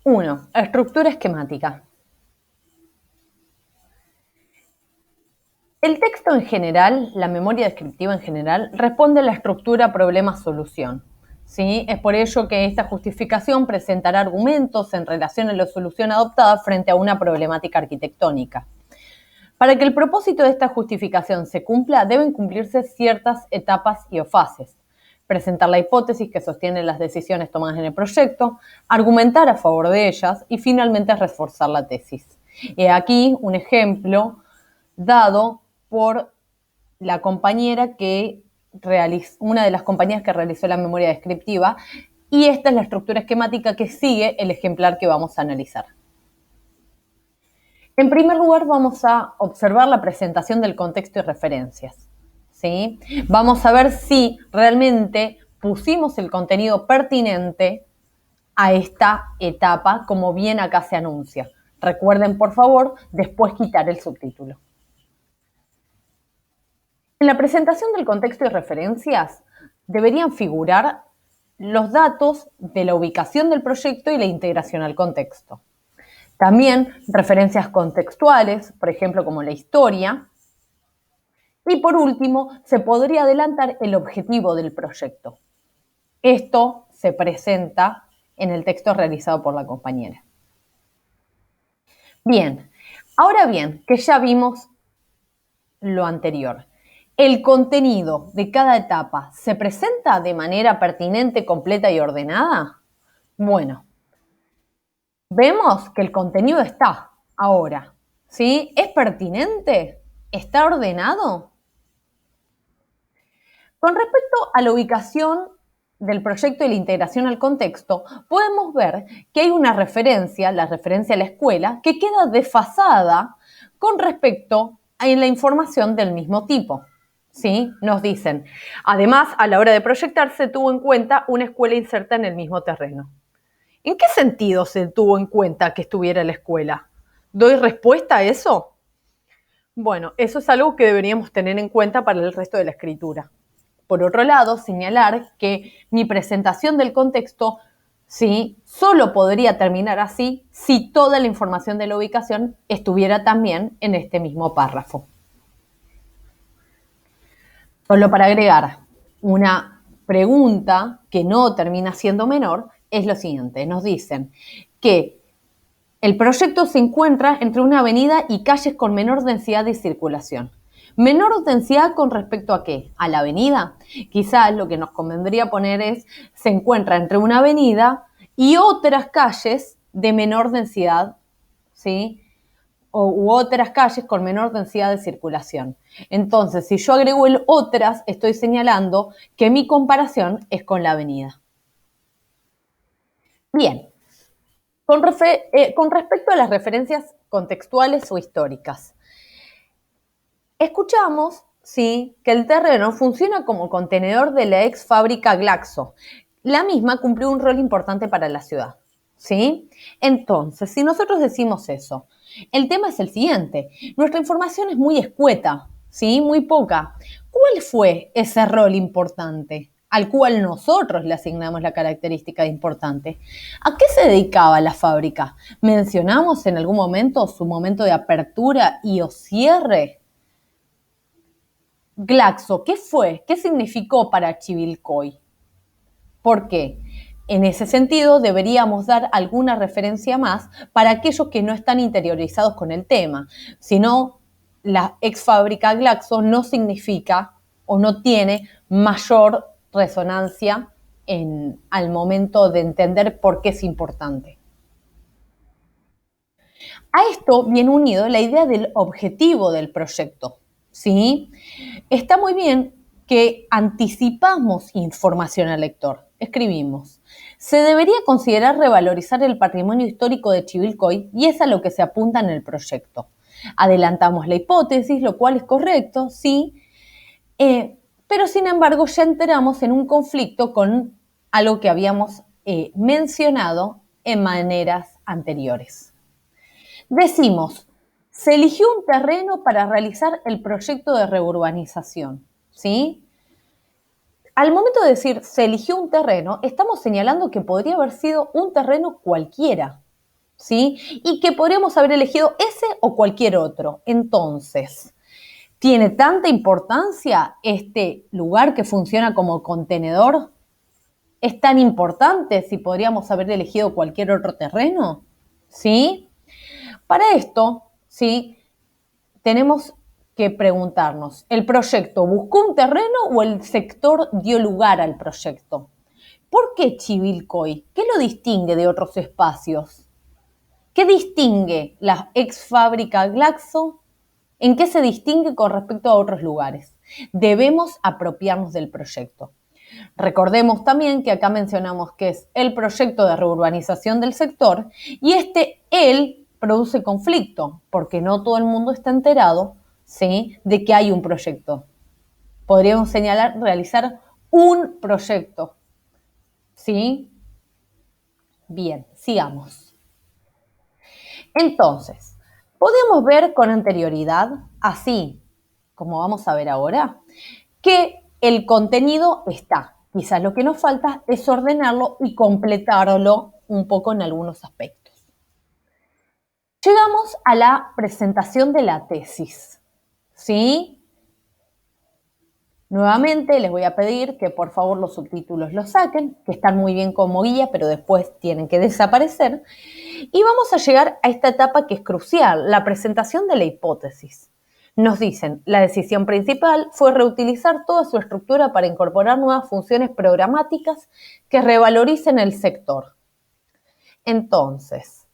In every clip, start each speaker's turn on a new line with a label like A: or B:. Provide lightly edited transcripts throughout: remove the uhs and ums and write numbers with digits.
A: 1. Estructura esquemática. El texto en general, la memoria descriptiva en general, responde a la estructura problema-solución. ¿Sí? Es por ello que esta justificación presentará argumentos en relación a la solución adoptada frente a una problemática arquitectónica. Para que el propósito de esta justificación se cumpla, deben cumplirse ciertas etapas y o fases. Presentar la hipótesis que sostiene las decisiones tomadas en el proyecto, argumentar a favor de ellas y finalmente reforzar la tesis. He aquí un ejemplo dado por la compañera que una de las compañías que realizó la memoria descriptiva, y esta es la estructura esquemática que sigue el ejemplar que vamos a analizar. En primer lugar, vamos a observar la presentación del contexto y referencias. ¿Sí? Vamos a ver si realmente pusimos el contenido pertinente a esta etapa, como bien acá se anuncia. Recuerden, por favor, después quitar el subtítulo. En la presentación del contexto y referencias deberían figurar los datos de la ubicación del proyecto y la integración al contexto. También referencias contextuales, por ejemplo, como la historia. Y por último, se podría adelantar el objetivo del proyecto. Esto se presenta en el texto realizado por la compañera. Bien, ahora bien, que ya vimos lo anterior, ¿el contenido de cada etapa se presenta de manera pertinente, completa y ordenada? Bueno, vemos que el contenido está ahora, ¿sí? ¿Es pertinente? ¿Está ordenado? Con respecto a la ubicación del proyecto y la integración al contexto, podemos ver que hay una referencia, la referencia a la escuela, que queda desfasada con respecto a la información del mismo tipo. ¿Sí? Nos dicen, además, a la hora de proyectar se tuvo en cuenta una escuela inserta en el mismo terreno. ¿En qué sentido se tuvo en cuenta que estuviera la escuela? ¿Doy respuesta a eso? Bueno, eso es algo que deberíamos tener en cuenta para el resto de la escritura. Por otro lado, señalar que mi presentación del contexto, sí, solo podría terminar así si toda la información de la ubicación estuviera también en este mismo párrafo. Solo para agregar una pregunta que no termina siendo menor, es lo siguiente. Nos dicen que el proyecto se encuentra entre una avenida y calles con menor densidad de circulación. ¿Menor densidad con respecto a qué? ¿A la avenida? Quizás lo que nos convendría poner es, se encuentra entre una avenida y otras calles de menor densidad, ¿sí? U otras calles con menor densidad de circulación. Entonces, si yo agrego el otras, estoy señalando que mi comparación es con la avenida. Bien, con respecto a las referencias contextuales o históricas, escuchamos, sí, que el terreno funciona como contenedor de la ex fábrica Glaxo. La misma cumplió un rol importante para la ciudad, ¿sí? Entonces, si nosotros decimos eso, el tema es el siguiente. Nuestra información es muy escueta, ¿sí? Muy poca. ¿Cuál fue ese rol importante al cual nosotros le asignamos la característica de importante? ¿A qué se dedicaba la fábrica? ¿Mencionamos en algún momento su momento de apertura y o cierre? Glaxo, ¿qué fue? ¿Qué significó para Chivilcoy? ¿Por qué? En ese sentido, deberíamos dar alguna referencia más para aquellos que no están interiorizados con el tema. Si no, la ex fábrica Glaxo no significa o no tiene mayor resonancia al momento de entender por qué es importante. A esto viene unido la idea del objetivo del proyecto, ¿sí? Está muy bien que anticipamos información al lector. Escribimos, se debería considerar revalorizar el patrimonio histórico de Chivilcoy y es a lo que se apunta en el proyecto. Adelantamos la hipótesis, lo cual es correcto, sí, pero sin embargo ya entramos en un conflicto con algo que habíamos mencionado en maneras anteriores. Decimos, se eligió un terreno para realizar el proyecto de reurbanización, ¿sí? Al momento de decir se eligió un terreno, estamos señalando que podría haber sido un terreno cualquiera, ¿sí? Y que podríamos haber elegido ese o cualquier otro. Entonces, ¿tiene tanta importancia este lugar que funciona como contenedor? ¿Es tan importante si podríamos haber elegido cualquier otro terreno? ¿Sí? Para esto, ¿sí? Tenemos que preguntarnos, ¿el proyecto buscó un terreno o el sector dio lugar al proyecto? ¿Por qué Chivilcoy? ¿Qué lo distingue de otros espacios? ¿Qué distingue la ex fábrica Glaxo? ¿En qué se distingue con respecto a otros lugares? Debemos apropiarnos del proyecto. Recordemos también que acá mencionamos que es el proyecto de reurbanización del sector y él produce conflicto porque no todo el mundo está enterado, ¿sí?, de que hay un proyecto. Podríamos señalar, realizar un proyecto, ¿sí? Bien, sigamos. Entonces, podemos ver con anterioridad, así como vamos a ver ahora, que el contenido está. Quizás lo que nos falta es ordenarlo y completarlo un poco en algunos aspectos. Llegamos a la presentación de la tesis, ¿sí? Nuevamente les voy a pedir que por favor los subtítulos los saquen, que están muy bien como guía, pero después tienen que desaparecer. Y vamos a llegar a esta etapa que es crucial, la presentación de la hipótesis. Nos dicen, la decisión principal fue reutilizar toda su estructura para incorporar nuevas funciones programáticas que revaloricen el sector. Entonces,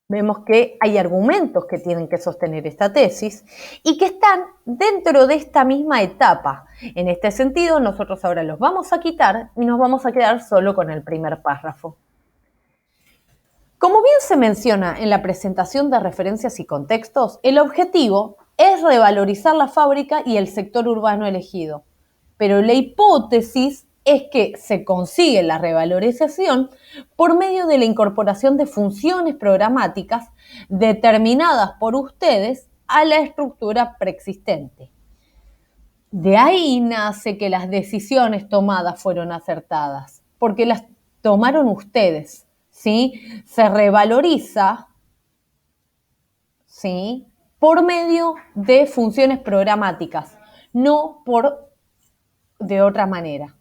A: vemos que hay argumentos que tienen que sostener esta tesis y que están dentro de esta misma etapa. En este sentido, nosotros ahora los vamos a quitar y nos vamos a quedar solo con el primer párrafo. Como bien se menciona en la presentación de referencias y contextos, el objetivo es revalorizar la fábrica y el sector urbano elegido. Pero la hipótesis es que se consigue la revalorización por medio de la incorporación de funciones programáticas determinadas por ustedes a la estructura preexistente. De ahí nace que las decisiones tomadas fueron acertadas, porque las tomaron ustedes, ¿sí? Se revaloriza, ¿sí?, por medio de funciones programáticas, no de otra manera.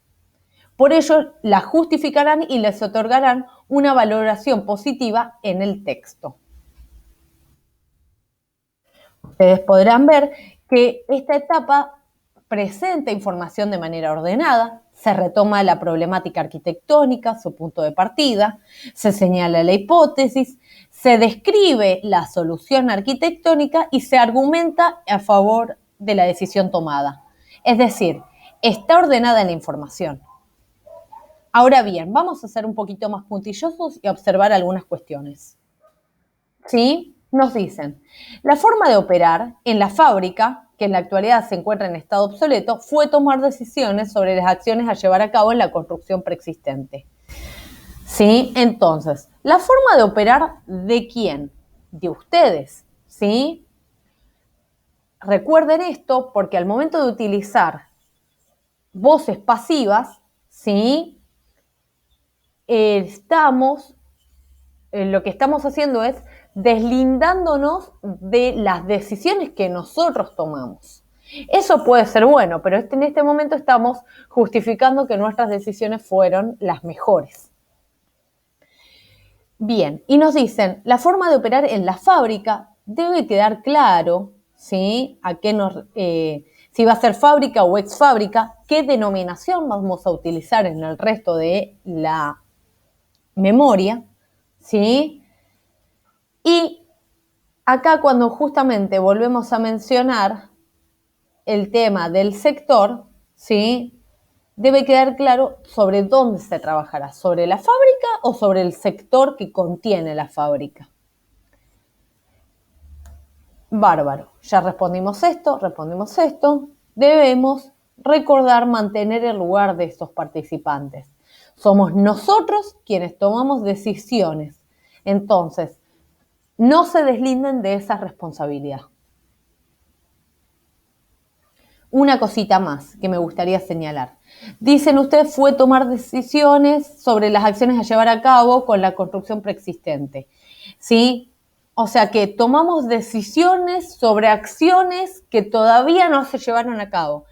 A: Por ello, la justificarán y les otorgarán una valoración positiva en el texto. Ustedes podrán ver que esta etapa presenta información de manera ordenada, se retoma la problemática arquitectónica, su punto de partida, se señala la hipótesis, se describe la solución arquitectónica y se argumenta a favor de la decisión tomada. Es decir, está ordenada la información. Ahora bien, vamos a ser un poquito más puntillosos y observar algunas cuestiones. ¿Sí? Nos dicen, la forma de operar en la fábrica, que en la actualidad se encuentra en estado obsoleto, fue tomar decisiones sobre las acciones a llevar a cabo en la construcción preexistente. ¿Sí? Entonces, la forma de operar ¿de quién? De ustedes. ¿Sí? Recuerden esto porque al momento de utilizar voces pasivas, ¿sí?, lo que estamos haciendo es deslindándonos de las decisiones que nosotros tomamos. Eso puede ser bueno, pero en este momento estamos justificando que nuestras decisiones fueron las mejores. Bien, y nos dicen, la forma de operar en la fábrica debe quedar claro, ¿sí?, si va a ser fábrica o ex fábrica, qué denominación vamos a utilizar en el resto de la memoria, ¿sí? Y acá cuando justamente volvemos a mencionar el tema del sector, ¿sí?, debe quedar claro sobre dónde se trabajará, sobre la fábrica o sobre el sector que contiene la fábrica. Bárbaro, ya respondimos esto. Debemos recordar mantener el lugar de estos participantes. Somos nosotros quienes tomamos decisiones. Entonces, no se deslinden de esa responsabilidad. una cosita más que me gustaría señalar. Dicen ustedes fue tomar decisiones sobre las acciones a llevar a cabo con la construcción preexistente. ¿Sí? O sea que tomamos decisiones sobre acciones que todavía no se llevaron a cabo.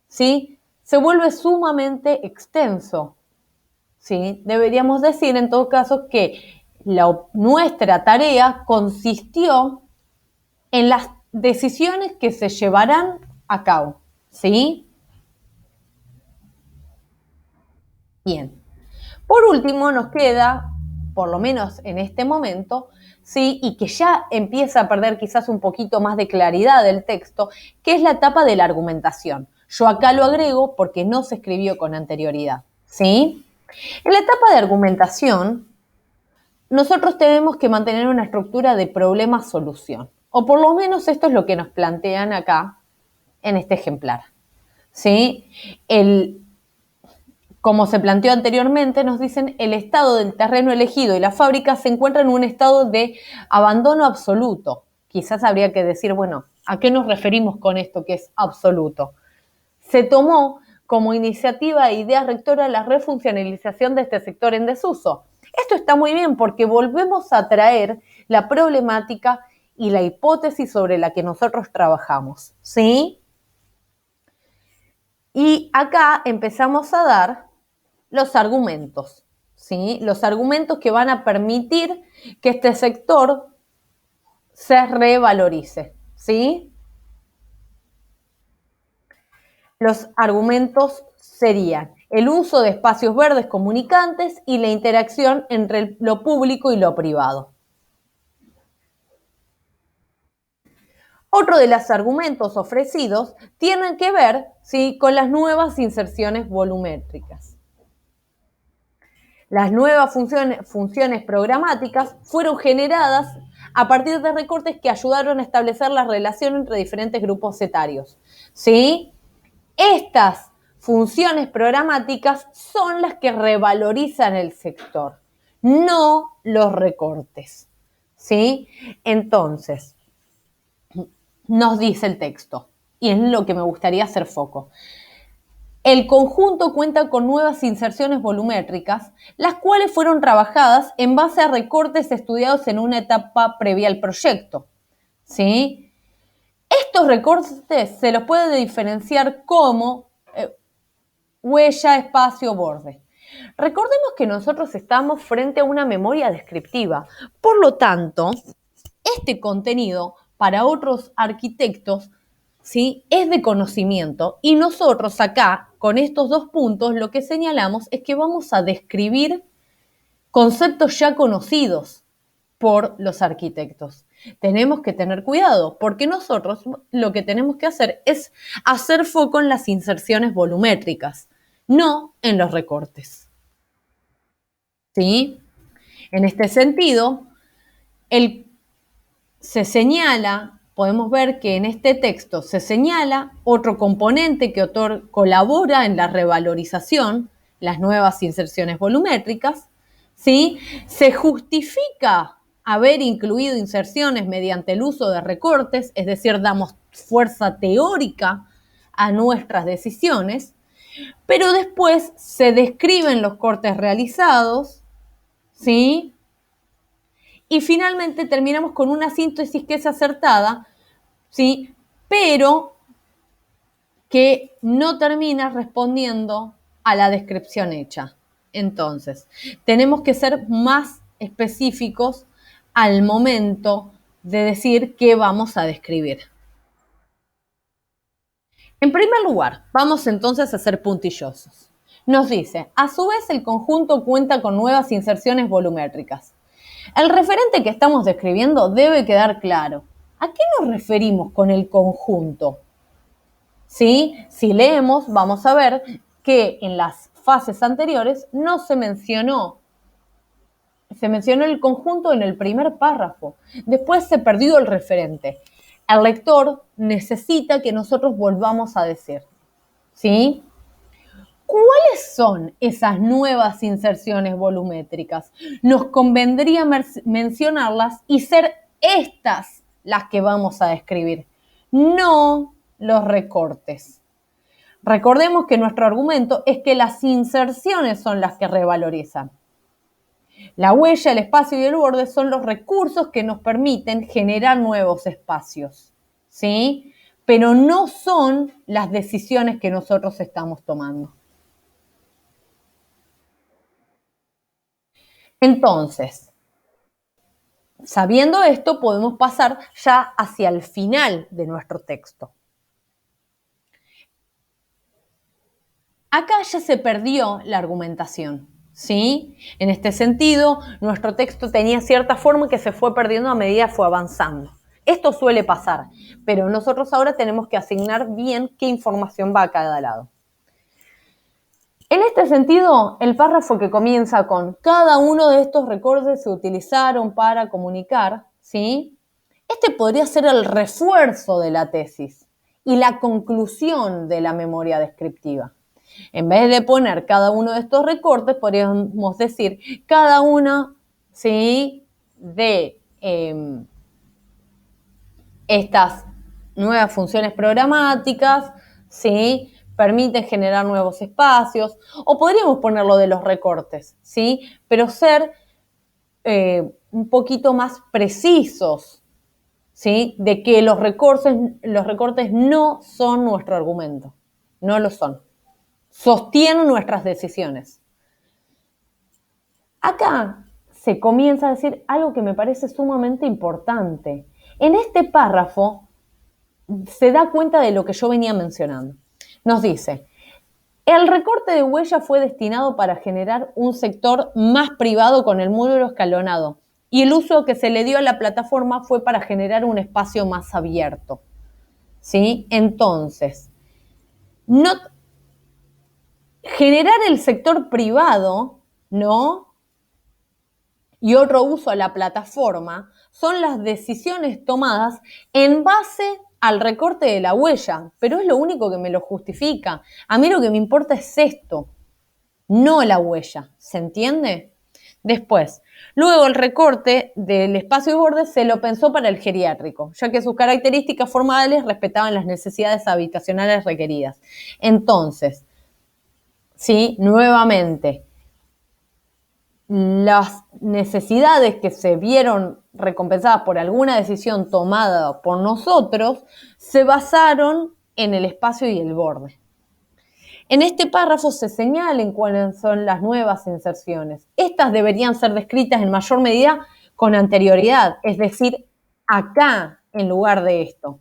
A: ¿Sí? Se vuelve sumamente extenso. ¿Sí? Deberíamos decir en todo caso que nuestra tarea consistió en las decisiones que se llevarán a cabo. ¿Sí? Bien. Por último, nos queda, por lo menos en este momento, ¿sí? Y que ya empieza a perder quizás un poquito más de claridad del texto, que es la etapa de la argumentación. Yo acá lo agrego porque no se escribió con anterioridad. ¿Sí? En la etapa de argumentación, nosotros tenemos que mantener una estructura de problema-solución. O por lo menos esto es lo que nos plantean acá en este ejemplar. ¿Sí? Como se planteó anteriormente, nos dicen el estado del terreno elegido y la fábrica se encuentran en un estado de abandono absoluto. Quizás habría que decir, bueno, ¿a qué nos referimos con esto que es absoluto? Se tomó como iniciativa e idea rectora la refuncionalización de este sector en desuso. Esto está muy bien porque volvemos a traer la problemática y la hipótesis sobre la que nosotros trabajamos, ¿sí? Y acá empezamos a dar los argumentos, ¿sí? Los argumentos que van a permitir que este sector se revalorice, ¿sí? Los argumentos serían el uso de espacios verdes comunicantes y la interacción entre lo público y lo privado. Otro de los argumentos ofrecidos tienen que ver, ¿sí?, con las nuevas inserciones volumétricas. Las nuevas funciones programáticas fueron generadas a partir de recortes que ayudaron a establecer la relación entre diferentes grupos etarios. ¿Sí? Estas funciones programáticas son las que revalorizan el sector, no los recortes. ¿Sí? Entonces, nos dice el texto, y es lo que me gustaría hacer foco. El conjunto cuenta con nuevas inserciones volumétricas, las cuales fueron trabajadas en base a recortes estudiados en una etapa previa al proyecto. ¿Sí? Estos recortes se los puede diferenciar como huella, espacio, borde. Recordemos que nosotros estamos frente a una memoria descriptiva. Por lo tanto, este contenido para otros arquitectos, ¿sí?, es de conocimiento, y nosotros acá, con estos dos puntos, lo que señalamos es que vamos a describir conceptos ya conocidos por los arquitectos. Tenemos que tener cuidado, porque nosotros lo que tenemos que hacer es hacer foco en las inserciones volumétricas, no en los recortes. ¿Sí? En este sentido, se señala, podemos ver que en este texto se señala otro componente que colabora en la revalorización, las nuevas inserciones volumétricas, ¿sí? Se justifica haber incluido inserciones mediante el uso de recortes, es decir, damos fuerza teórica a nuestras decisiones, pero después se describen los cortes realizados, ¿sí? Y finalmente terminamos con una síntesis que es acertada, ¿sí?, pero que no termina respondiendo a la descripción hecha. Entonces, tenemos que ser más específicos al momento de decir qué vamos a describir. En primer lugar, vamos entonces a ser puntillosos. Nos dice, a su vez el conjunto cuenta con nuevas inserciones volumétricas. El referente que estamos describiendo debe quedar claro. ¿A qué nos referimos con el conjunto? ¿Sí? Si leemos, vamos a ver que en las fases anteriores no se mencionó. Se mencionó el conjunto en el primer párrafo. Después se perdió el referente. El lector necesita que nosotros volvamos a decir. ¿Sí? ¿Cuáles son esas nuevas inserciones volumétricas? Nos convendría mencionarlas y ser estas las que vamos a describir, no los recortes. Recordemos que nuestro argumento es que las inserciones son las que revalorizan. La huella, el espacio y el borde son los recursos que nos permiten generar nuevos espacios, ¿sí? Pero no son las decisiones que nosotros estamos tomando. Entonces, sabiendo esto, podemos pasar ya hacia el final de nuestro texto. Acá ya se perdió la argumentación, ¿sí? En este sentido, nuestro texto tenía cierta forma que se fue perdiendo a medida que fue avanzando. Esto suele pasar, pero nosotros ahora tenemos que asignar bien qué información va a cada lado. En este sentido, el párrafo que comienza con cada uno de estos recortes se utilizaron para comunicar, ¿sí? Este podría ser el refuerzo de la tesis y la conclusión de la memoria descriptiva. En vez de poner cada uno de estos recortes, podríamos decir cada una, ¿sí?, de estas nuevas funciones programáticas, ¿sí?, permiten generar nuevos espacios, o podríamos ponerlo de los recortes, ¿sí?, pero ser un poquito más precisos, ¿sí?, de que los recortes no son nuestro argumento, no lo son. Sostienen nuestras decisiones. Acá se comienza a decir algo que me parece sumamente importante. En este párrafo se da cuenta de lo que yo venía mencionando. Nos dice, el recorte de huella fue destinado para generar un sector más privado con el muro escalonado y el uso que se le dio a la plataforma fue para generar un espacio más abierto. ¿Sí? Entonces, no generar el sector privado, ¿no?, y otro uso a la plataforma son las decisiones tomadas en base al recorte de la huella, pero es lo único que me lo justifica. A mí lo que me importa es esto, no la huella, ¿se entiende? Después, luego el recorte del espacio y borde se lo pensó para el geriátrico, ya que sus características formales respetaban las necesidades habitacionales requeridas. Entonces, ¿sí?, nuevamente, las necesidades que se vieron recompensadas por alguna decisión tomada por nosotros se basaron en el espacio y el borde. En este párrafo se señalan cuáles son las nuevas inserciones. Estas deberían ser descritas en mayor medida con anterioridad, es decir, acá en lugar de esto.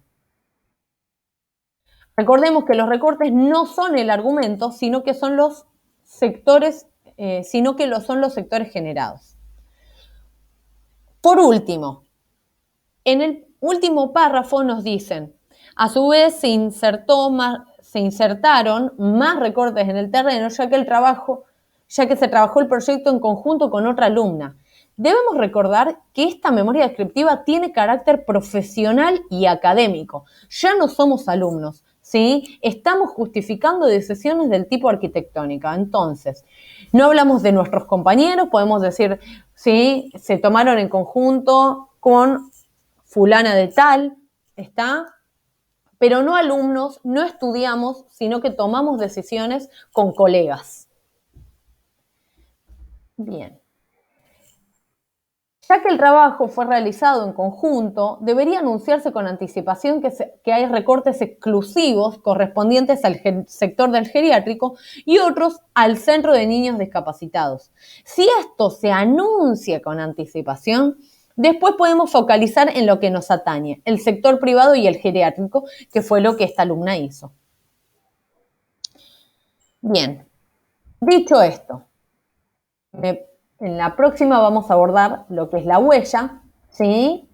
A: Recordemos que los recortes no son el argumento, sino que son los sectores, son los sectores generados. Por último, en el último párrafo nos dicen, a su vez se insertaron más recortes en el terreno, ya que se trabajó el proyecto en conjunto con otra alumna. Debemos recordar que esta memoria descriptiva tiene carácter profesional y académico. Ya no somos alumnos, ¿sí? Estamos justificando decisiones del tipo arquitectónica. Entonces, no hablamos de nuestros compañeros, podemos decir, ¿sí?, se tomaron en conjunto con fulana de tal, ¿está? Pero no alumnos, no estudiamos, sino que tomamos decisiones con colegas. Bien. Ya que el trabajo fue realizado en conjunto, debería anunciarse con anticipación que hay recortes exclusivos correspondientes al sector del geriátrico y otros al centro de niños discapacitados. Si esto se anuncia con anticipación, después podemos focalizar en lo que nos atañe, el sector privado y el geriátrico, que fue lo que esta alumna hizo. Bien, dicho esto, en la próxima vamos a abordar lo que es la huella, ¿sí?,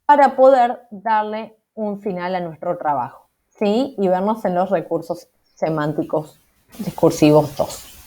A: para poder darle un final a nuestro trabajo, ¿sí?, y vernos en los recursos semánticos discursivos 2.